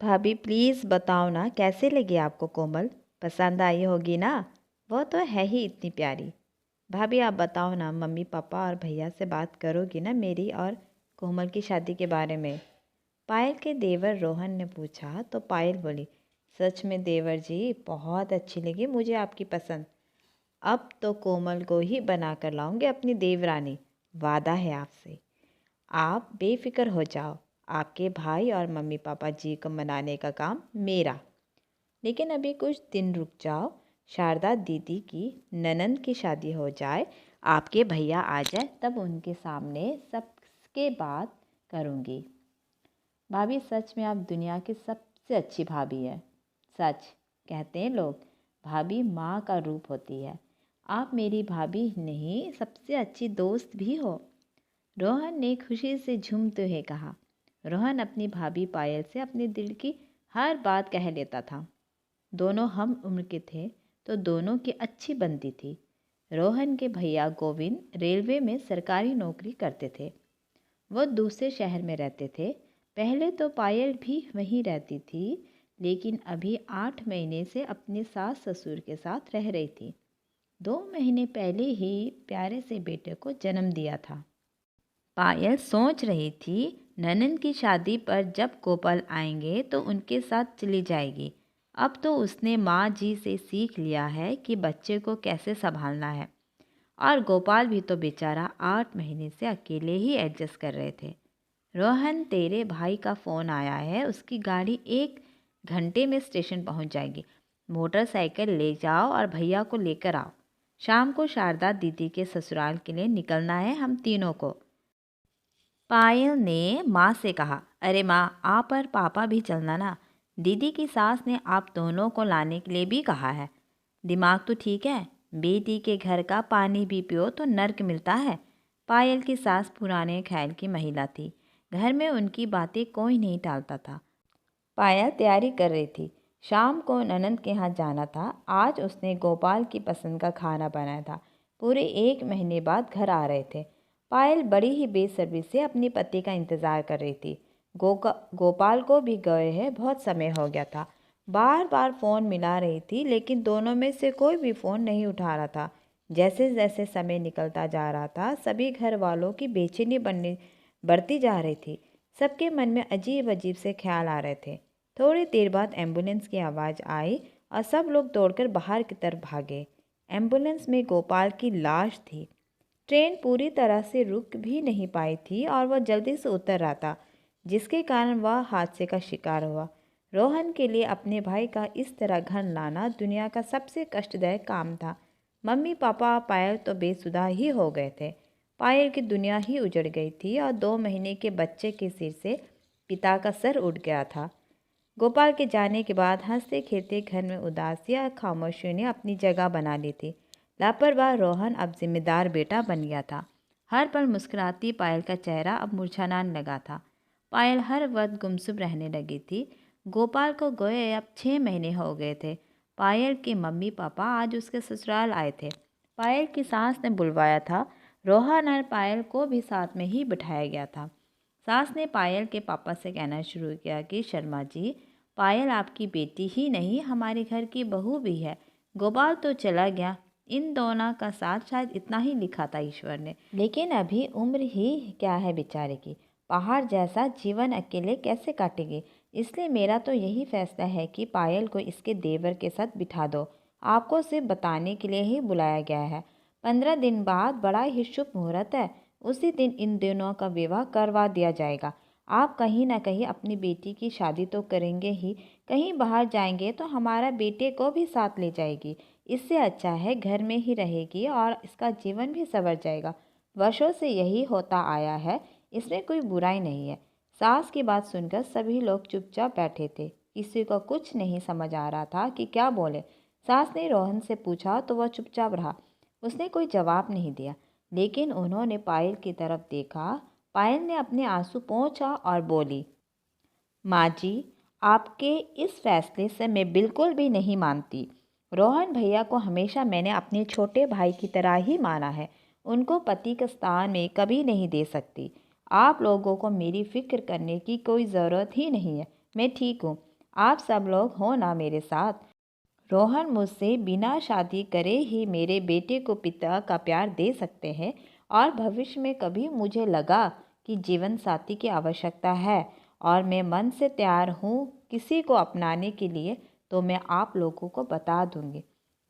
भाभी प्लीज़ बताओ ना कैसे लगी आपको कोमल। पसंद आई होगी ना। वो तो है ही इतनी प्यारी। भाभी आप बताओ ना, मम्मी पापा और भैया से बात करोगी ना मेरी और कोमल की शादी के बारे में। पायल के देवर रोहन ने पूछा तो पायल बोली, सच में देवर जी बहुत अच्छी लगी मुझे आपकी पसंद। अब तो कोमल को ही बना कर लाऊंगी अपनी देवरानी। वादा है आपसे। आप बेफिक्र हो जाओ। आपके भाई और मम्मी पापा जी को मनाने का काम मेरा। लेकिन अभी कुछ दिन रुक जाओ। शारदा दीदी की ननंद की शादी हो जाए, आपके भैया आ जाए, तब उनके सामने सबके बात करूँगी। भाभी सच में आप दुनिया की सबसे अच्छी भाभी है। सच कहते हैं लोग, भाभी माँ का रूप होती है। आप मेरी भाभी नहीं, सबसे अच्छी दोस्त भी हो। रोहन ने खुशी से झूमते हुए कहा। रोहन अपनी भाभी पायल से अपने दिल की हर बात कह लेता था। दोनों हम उम्र के थे तो दोनों की अच्छी बनती थी। रोहन के भैया गोविंद रेलवे में सरकारी नौकरी करते थे। वो दूसरे शहर में रहते थे। पहले तो पायल भी वहीं रहती थी, लेकिन अभी 8 महीने से अपने सास ससुर के साथ रह रही थी। 2 महीने पहले ही प्यारे से बेटे को जन्म दिया था। पायल सोच रही थी ननन की शादी पर जब गोपाल आएंगे तो उनके साथ चली जाएगी। अब तो उसने माँ जी से सीख लिया है कि बच्चे को कैसे संभालना है। और गोपाल भी तो बेचारा 8 महीने से अकेले ही एडजस्ट कर रहे थे। रोहन, तेरे भाई का फ़ोन आया है, उसकी गाड़ी 1 घंटे में स्टेशन पहुंच जाएगी। मोटरसाइकिल ले जाओ और भैया को लेकर आओ। शाम को शारदा दीदी के ससुराल के लिए निकलना है हम तीनों को। पायल ने माँ से कहा, अरे माँ, आप और पापा भी चलना ना। दीदी की सास ने आप दोनों को लाने के लिए भी कहा है। दिमाग तो ठीक है, बेटी के घर का पानी भी पियो तो नर्क मिलता है। पायल की सास पुराने ख्याल की महिला थी। घर में उनकी बातें कोई नहीं टालता था। पायल तैयारी कर रही थी। शाम को ननंद के यहाँ जाना था। आज उसने गोपाल की पसंद का खाना बनाया था। पूरे 1 महीने बाद घर आ रहे थे। पायल बड़ी ही बेसब्री से अपने पति का इंतज़ार कर रही थी। गोपाल को भी गए हैं बहुत समय हो गया था। बार बार फ़ोन मिला रही थी, लेकिन दोनों में से कोई भी फ़ोन नहीं उठा रहा था। जैसे जैसे समय निकलता जा रहा था, सभी घर वालों की बेचैनी बढ़ती जा रही थी। सबके मन में अजीब अजीब से ख्याल आ रहे थे। थोड़ी देर बाद एम्बुलेंस की आवाज़ आई और सब लोग दौड़कर बाहर की तरफ भागे। एम्बुलेंस में गोपाल की लाश थी। ट्रेन पूरी तरह से रुक भी नहीं पाई थी और वह जल्दी से उतर रहा था, जिसके कारण वह हादसे का शिकार हुआ। रोहन के लिए अपने भाई का इस तरह घर लाना दुनिया का सबसे कष्टदायक काम था। मम्मी पापा पायल तो बेसुधा ही हो गए थे। पायल की दुनिया ही उजड़ गई थी और 2 महीने के बच्चे के सिर से पिता का सर उठ गया था। गोपाल के जाने के बाद हंसते खेलते घर में उदासी और खामोशी ने अपनी जगह बना ली थी। लापरवाह रोहन अब जिम्मेदार बेटा बन गया था। हर पल मुस्कुराती पायल का चेहरा अब मुरझाने लगा था। पायल हर वक्त गुमसुम रहने लगी थी। गोपाल को गए अब 6 महीने हो गए थे। पायल के मम्मी पापा आज उसके ससुराल आए थे। पायल की सास ने बुलवाया था। रोहन और पायल को भी साथ में ही बिठाया गया था। सास ने पायल के पापा से कहना शुरू किया कि शर्मा जी, पायल आपकी बेटी ही नहीं, हमारे घर की बहू भी है। गोपाल तो चला गया, इन दोनों का साथ शायद इतना ही लिखा था ईश्वर ने, लेकिन अभी उम्र ही क्या है बेचारे की। पहाड़ जैसा जीवन अकेले कैसे काटेगी। इसलिए मेरा तो यही फैसला है कि पायल को इसके देवर के साथ बिठा दो। आपको सिर्फ बताने के लिए ही बुलाया गया है। 15 दिन बाद बड़ा ही शुभ मुहूर्त है। उसी दिन इन दोनों का विवाह करवा दिया जाएगा। आप कहीं ना कहीं अपनी बेटी की शादी तो करेंगे ही, कहीं बाहर जाएंगे तो हमारा बेटे को भी साथ ले जाएगी। इससे अच्छा है घर में ही रहेगी और इसका जीवन भी संवर जाएगा। वर्षों से यही होता आया है, इसमें कोई बुराई नहीं है। सास की बात सुनकर सभी लोग चुपचाप बैठे थे। किसी को कुछ नहीं समझ आ रहा था कि क्या बोले। सास ने रोहन से पूछा तो वह चुपचाप रहा। उसने कोई जवाब नहीं दिया, लेकिन उन्होंने पायल की तरफ देखा। पायल ने अपने आंसू पोंछा और बोली, माँ जी, आपके इस फैसले से मैं बिल्कुल भी नहीं मानती। रोहन भैया को हमेशा मैंने अपने छोटे भाई की तरह ही माना है। उनको पति के स्थान में कभी नहीं दे सकती। आप लोगों को मेरी फिक्र करने की कोई ज़रूरत ही नहीं है। मैं ठीक हूँ। आप सब लोग हो ना मेरे साथ। रोहन मुझसे बिना शादी करे ही मेरे बेटे को पिता का प्यार दे सकते हैं और भविष्य में कभी मुझे लगा कि जीवन साथी की आवश्यकता है और मैं मन से तैयार हूँ किसी को अपनाने के लिए, तो मैं आप लोगों को बता दूँगी।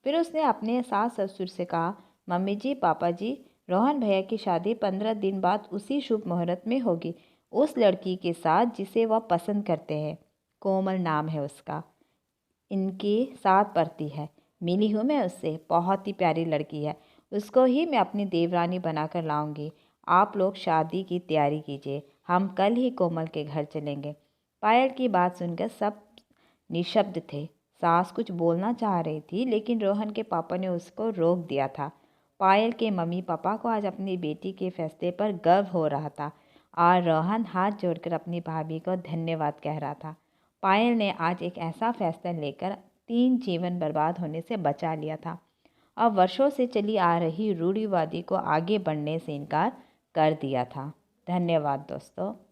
फिर उसने अपने सास ससुर से कहा, मम्मी जी, पापा जी, रोहन भैया की शादी 15 दिन बाद उसी शुभ मुहूर्त में होगी, उस लड़की के साथ जिसे वह पसंद करते हैं। कोमल नाम है उसका। इनके साथ पढ़ती है। मिली हूँ मैं उससे, बहुत ही प्यारी लड़की है। उसको ही मैं अपनी देवरानी बनाकर लाऊंगी। आप लोग शादी की तैयारी कीजिए, हम कल ही कोमल के घर चलेंगे। पायल की बात सुनकर सब निशब्द थे। सास कुछ बोलना चाह रही थी, लेकिन रोहन के पापा ने उसको रोक दिया था। पायल के मम्मी पापा को आज अपनी बेटी के फैसले पर गर्व हो रहा था और रोहन हाथ जोड़कर अपनी भाभी को धन्यवाद कह रहा था। पायल ने आज एक ऐसा फैसला लेकर 3 जीवन बर्बाद होने से बचा लिया था। अब वर्षों से चली आ रही रूढ़िवादी को आगे बढ़ने से इनकार कर दिया था। धन्यवाद दोस्तों।